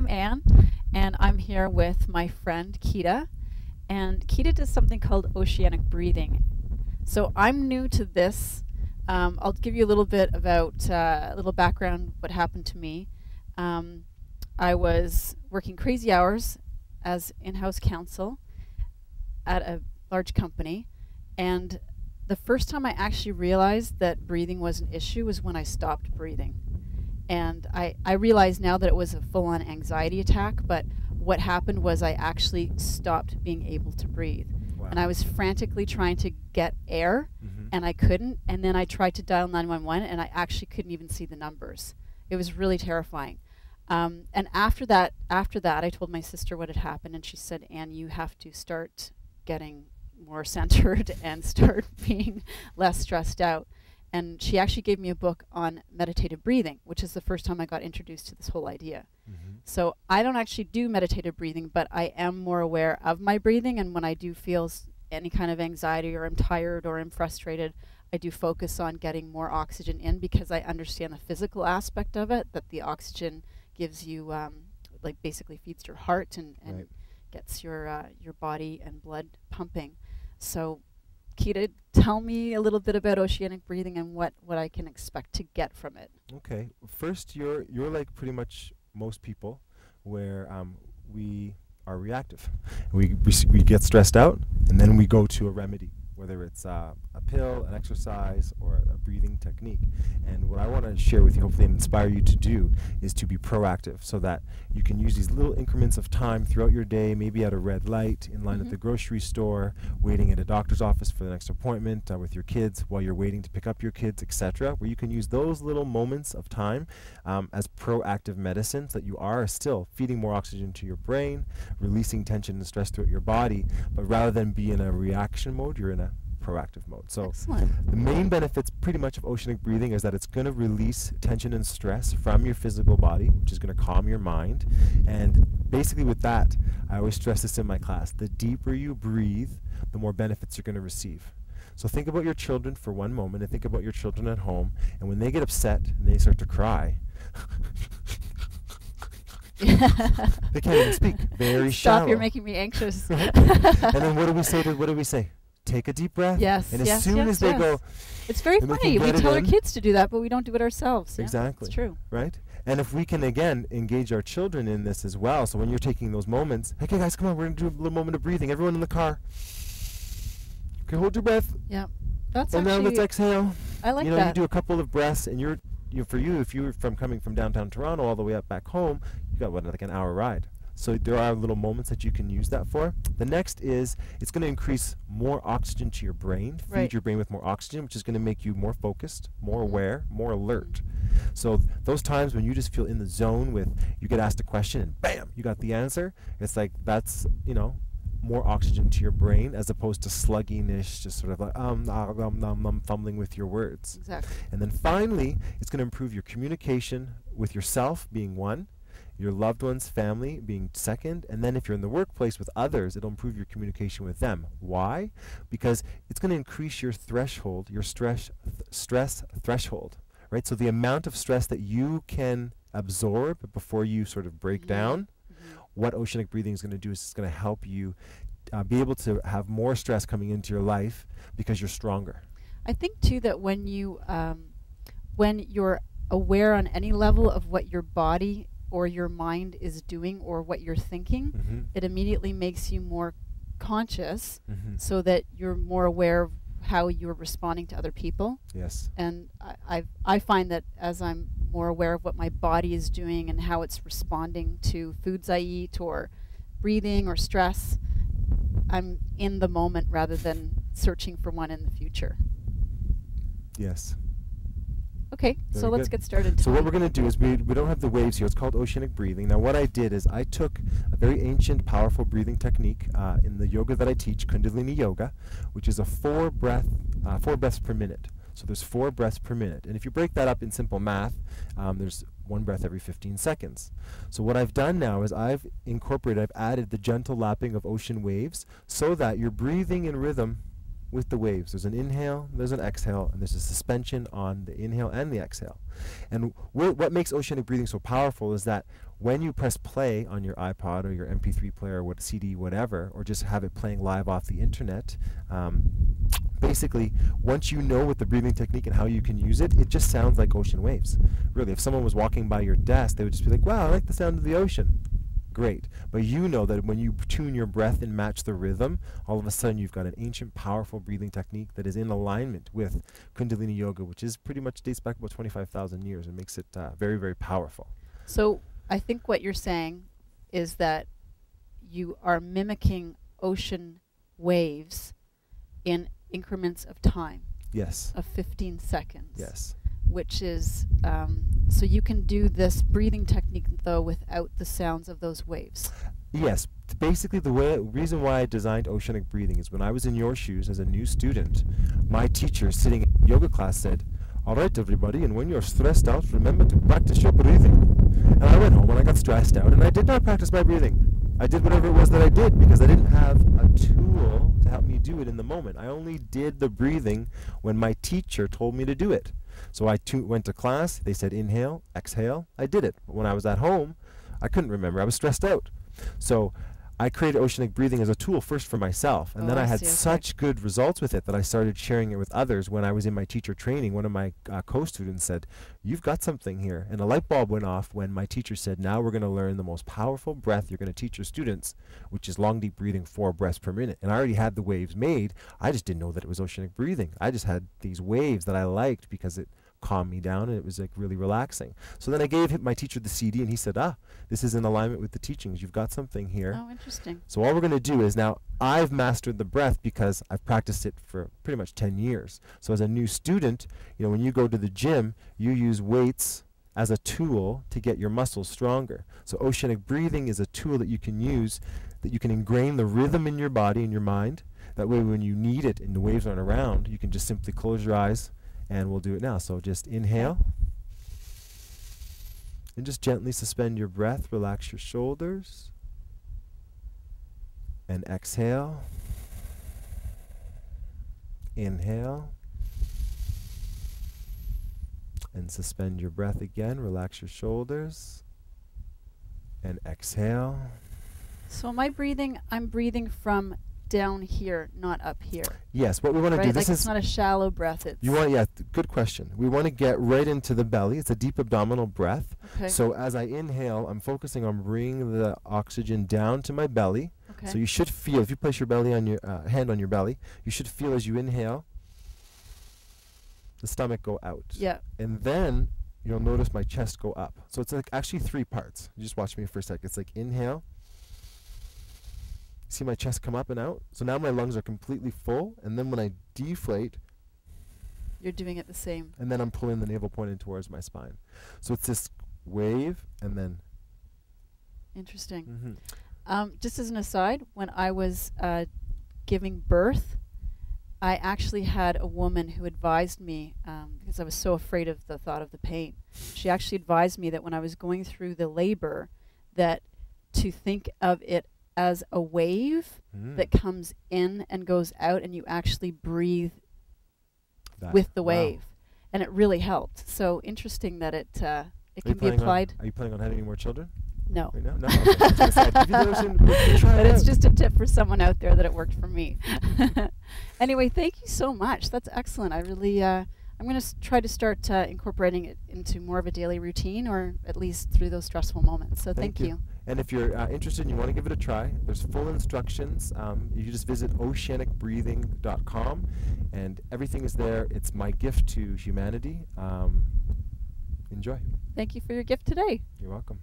I'm Anne, and I'm here with my friend Kita. And Kita does something called Oceanic Breathing. So I'm new to this. I'll give you a little bit about a little background what happened to me. I was working crazy hours as in-house counsel at a large company, and the first time I actually realized that breathing was an issue was when I stopped breathing. And I realize now that it was a full-on anxiety attack, but what happened was I actually stopped being able to breathe. Wow. And I was frantically trying to get air, and I couldn't. And then I tried to dial 911, and I actually couldn't even see the numbers. It was really terrifying. And after that, I told my sister what had happened, and she said, "Anne, you have to start getting more centered and start being less stressed out." And she actually gave me a book on meditative breathing, which is the first time I got introduced to this whole idea. So I don't actually do meditative breathing, but I am more aware of my breathing. And when I do feel any kind of anxiety, or I'm tired, or I'm frustrated, I do focus on getting more oxygen in, because I understand the physical aspect of it, that the oxygen gives you, like basically feeds your heart and Right. gets your body and blood pumping. So Kita, tell me a little bit about oceanic breathing and what I can expect to get from it. Okay. First, you're like pretty much most people, where we are reactive. We get stressed out, and then we go to a remedy, whether it's a pill, an exercise, or a breathing technique. And what I want to share with you, hopefully, and inspire you to do, is to be proactive, so that you can use these little increments of time throughout your day, maybe at a red light, in line at the grocery store, waiting at a doctor's office for the next appointment, with your kids while you're waiting to pick up your kids, etc., where you can use those little moments of time as proactive medicines, that you are still feeding more oxygen to your brain, releasing tension and stress throughout your body, but rather than be in a reaction mode, you're in a proactive mode. So Excellent. the main benefits pretty much of oceanic breathing is that it's going to release tension and stress from your physical body, which is going to calm your mind. And basically with that, I always stress this in my class, the deeper you breathe, the more benefits you're going to receive. So think about your children for one moment, and think about your children at home, and when they get upset and they start to cry, they can't even speak. Very shallow. Stop, you're making me anxious. And then what do we say? Take a deep breath. Yes, And as yes, soon yes, as they yes. go, It's very and we funny. can We get it tell our in. kids to do that, but we don't do it ourselves. Yeah, Exactly. it's true. right? And if we can, again, engage our children in this as well, so when you're taking those moments, okay, guys, come on, we're going to do a little moment of breathing. Everyone in the car. Okay, hold your breath. Yeah, that's And now actually. let's exhale. I like you know, that. you do a couple of breaths, and for you, if you're coming from downtown Toronto all the way up back home, you got, like an hour ride. So there are little moments that you can use that for. The next is, it's going to increase more oxygen to your brain, feed your brain with more oxygen, which is going to make you more focused, more aware, more alert. So those times when you just feel in the zone with, you get asked a question and bam, you got the answer, it's like that's, more oxygen to your brain, as opposed to sluggishness, just sort of like fumbling with your words. Exactly. And then finally, it's going to improve your communication with yourself, being one, your loved ones, family being second, and then if you're in the workplace with others, it'll improve your communication with them. Why? Because it's going to increase your threshold, your stress threshold, right? So the amount of stress that you can absorb before you sort of break down, what oceanic breathing is going to do is it's going to help you be able to have more stress coming into your life, because you're stronger. I think too that when you're aware on any level of what your body or your mind is doing, or what you're thinking, it immediately makes you more conscious, so that you're more aware of how you're responding to other people. Yes. And I find that as I'm more aware of what my body is doing and how it's responding to foods I eat, or breathing, or stress, I'm in the moment rather than searching for one in the future. Yes. Okay, so Very let's good. get started. So what we're going to do is, we don't have the waves here. It's called oceanic breathing. Now what I did is I took a very ancient, powerful breathing technique in the yoga that I teach, Kundalini Yoga, which is a 4 breaths per minute. So there's 4 breaths per minute. And if you break that up in simple math, there's 1 breath every 15 seconds. So what I've done now is I've added the gentle lapping of ocean waves, so that you're breathing in rhythm with the waves. There's an inhale, there's an exhale, and there's a suspension on the inhale and the exhale. And what makes oceanic breathing so powerful is that when you press play on your iPod or your MP3 player or what CD, whatever, or just have it playing live off the internet, basically, once you know what the breathing technique and how you can use it, it just sounds like ocean waves. Really, if someone was walking by your desk, they would just be like, wow, I like the sound of the ocean. Great. But you know that when you tune your breath and match the rhythm, all of a sudden you've got an ancient, powerful breathing technique that is in alignment with Kundalini Yoga, which is pretty much dates back about 25,000 years and makes it very, very powerful. So I think what you're saying is that you are mimicking ocean waves in increments of time. Yes. Of 15 seconds. Yes. Which is, so you can do this breathing technique, though, without the sounds of those waves. Yes. Basically, the reason why I designed oceanic breathing is when I was in your shoes as a new student, my teacher sitting in yoga class said, all right, everybody, and when you're stressed out, remember to practice your breathing. And I went home and I got stressed out, and I did not practice my breathing. I did whatever it was that I did because I didn't have a tool to help me do it in the moment. I only did the breathing when my teacher told me to do it. So I went to class, they said inhale, exhale, I did it. But when I was at home, I couldn't remember, I was stressed out. So I created oceanic breathing as a tool first for myself, and then I had such good results with it that I started sharing it with others. When I was in my teacher training, one of my co-students said, you've got something here. And a light bulb went off when my teacher said, now we're going to learn the most powerful breath you're going to teach your students, which is long, deep breathing, 4 breaths per minute. And I already had the waves made. I just didn't know that it was oceanic breathing. I just had these waves that I liked because it calmed me down and it was like really relaxing. So then I gave my teacher the CD and he said, this is in alignment with the teachings. You've got something here. Oh, interesting. So all we're going to do is now I've mastered the breath because I've practiced it for pretty much 10 years. So as a new student, you know, when you go to the gym, you use weights as a tool to get your muscles stronger. So oceanic breathing is a tool that you can use, that you can ingrain the rhythm in your body and your mind. That way when you need it and the waves aren't around, you can just simply close your eyes. And we'll do it now. So just inhale. And just gently suspend your breath. Relax your shoulders. And exhale. Inhale. And suspend your breath again. Relax your shoulders. And exhale. So am I breathing? I'm breathing from down here, not up here. Yes, what we want to do, this is not a shallow breath. It's good question. We want to get right into the belly. It's a deep abdominal breath. Okay. So as I inhale, I'm focusing on bringing the oxygen down to my belly. Okay. So you should feel, if you place your belly on your hand on your belly, you should feel as you inhale, the stomach go out. Yeah. And then you'll notice my chest go up. So it's like actually 3 parts. You just watch me for a sec. It's like inhale. See my chest come up and out? So now my lungs are completely full, and then when I deflate, you're doing it the same. And then I'm pulling the navel point in towards my spine. So it's this wave, and then... Interesting. Just as an aside, when I was giving birth, I actually had a woman who advised me, because I was so afraid of the thought of the pain, she actually advised me that when I was going through the labor, that to think of it as a wave that comes in and goes out, and you actually breathe with the wave. And it really helped. So interesting that it can be applied. Are you planning on having any more children? No. Right now? No? Okay. But it's just a tip for someone out there that it worked for me. Anyway, thank you so much. That's excellent. I really, I'm going to try to start incorporating it into more of a daily routine, or at least through those stressful moments. So thank you. And if you're interested and you want to give it a try, there's full instructions. You just visit oceanicbreathing.com, and everything is there. It's my gift to humanity. Enjoy. Thank you for your gift today. You're welcome.